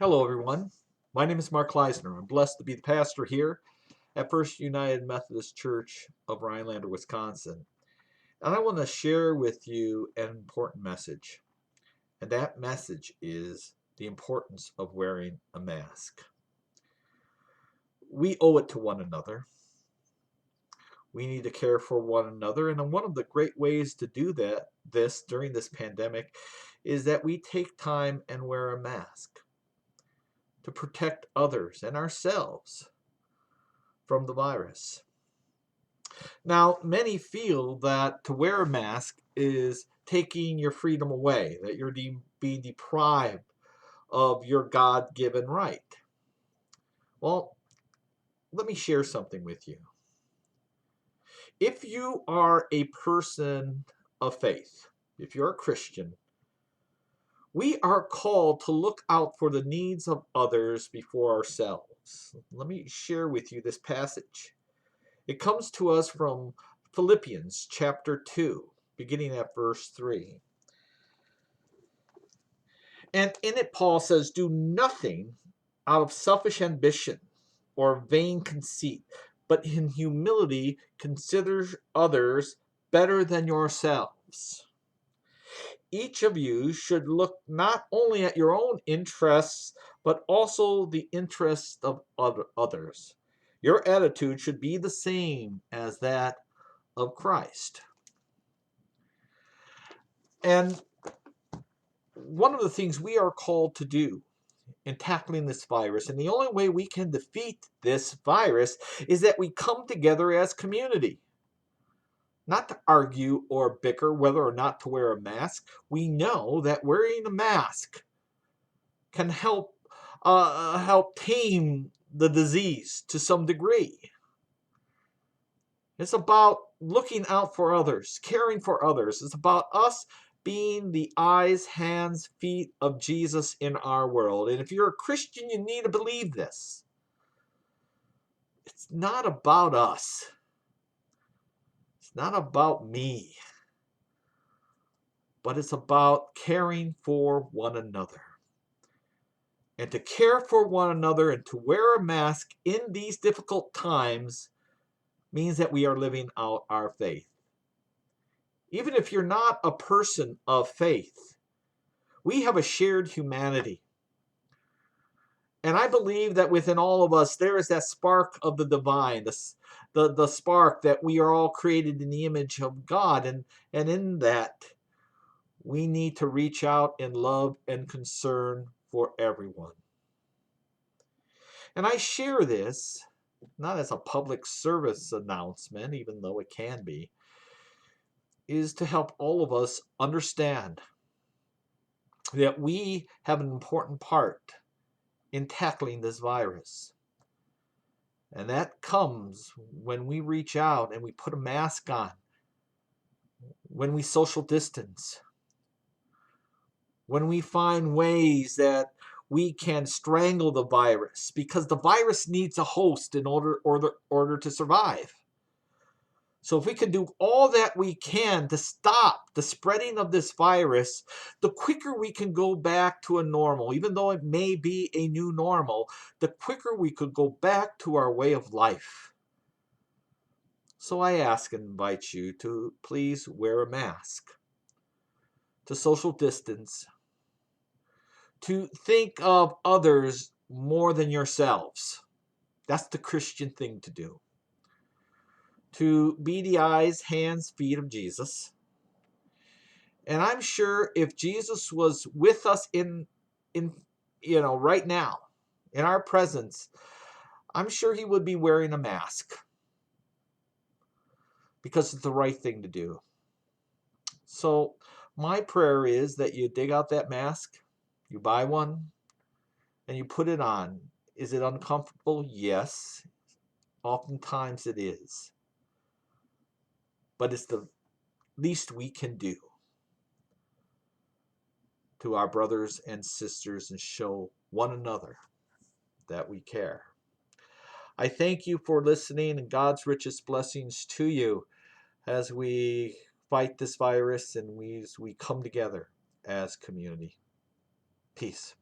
Hello, everyone. My name is Mark Kleisner. I'm blessed to be the pastor here at First United Methodist Church of Rhinelander, Wisconsin. And I want to share with you an important message. And that message is the importance of wearing a mask. We owe it to one another. We need to care for one another. And one of the great ways to do this during this pandemic is that we take time and wear a mask to protect others and ourselves from the virus. Now, many feel that to wear a mask is taking your freedom away, that you're being deprived of your God-given right. Well, let me share something with you. If you are a person of faith, if you're a Christian, we are called to look out for the needs of others before ourselves. Let me share with you this passage. It comes to us from Philippians chapter 2, beginning at verse 3. And in it, Paul says, "Do nothing out of selfish ambition or vain conceit, but in humility consider others better than yourselves. Each of you should look not only at your own interests, but also the interests of others. Your attitude should be the same as that of Christ." And one of the things we are called to do in tackling this virus, and the only way we can defeat this virus, is that we come together as community. Not to argue or bicker whether or not to wear a mask. We know that wearing a mask can help tame the disease to some degree. It's about looking out for others, caring for others. It's about us being the eyes, hands, feet of Jesus in our world. And if you're a Christian, you need to believe this. It's not about us. It's not about me. But it's about caring for one another. And to care for one another and to wear a mask in these difficult times means that we are living out our faith. Even if you're not a person of faith, we have a shared humanity. And I believe that within all of us, there is that spark of the divine, the spark that we are all created in the image of God. And in that, we need to reach out in love and concern for everyone. And I share this not as a public service announcement, even though it can be, is to help all of us understand that we have an important part in tackling this virus. And that comes when we reach out and we put a mask on, when we social distance, when we find ways that we can strangle the virus, because the virus needs a host in order to survive. So if we can do all that we can to stop the spreading of this virus, the quicker we can go back to a normal, even though it may be a new normal, the quicker we could go back to our way of life. So I ask and invite you to please wear a mask, to social distance, to think of others more than yourselves. That's the Christian thing to do. To be the eyes, hands, feet of Jesus. And I'm sure if Jesus was with us in right now, in our presence, I'm sure he would be wearing a mask, because it's the right thing to do. So my prayer is that you dig out that mask, you buy one, and you put it on. Is it uncomfortable? Yes. Oftentimes it is. But it's the least we can do to our brothers and sisters and show one another that we care. I thank you for listening, and God's richest blessings to you as we fight this virus and we come together as community. Peace.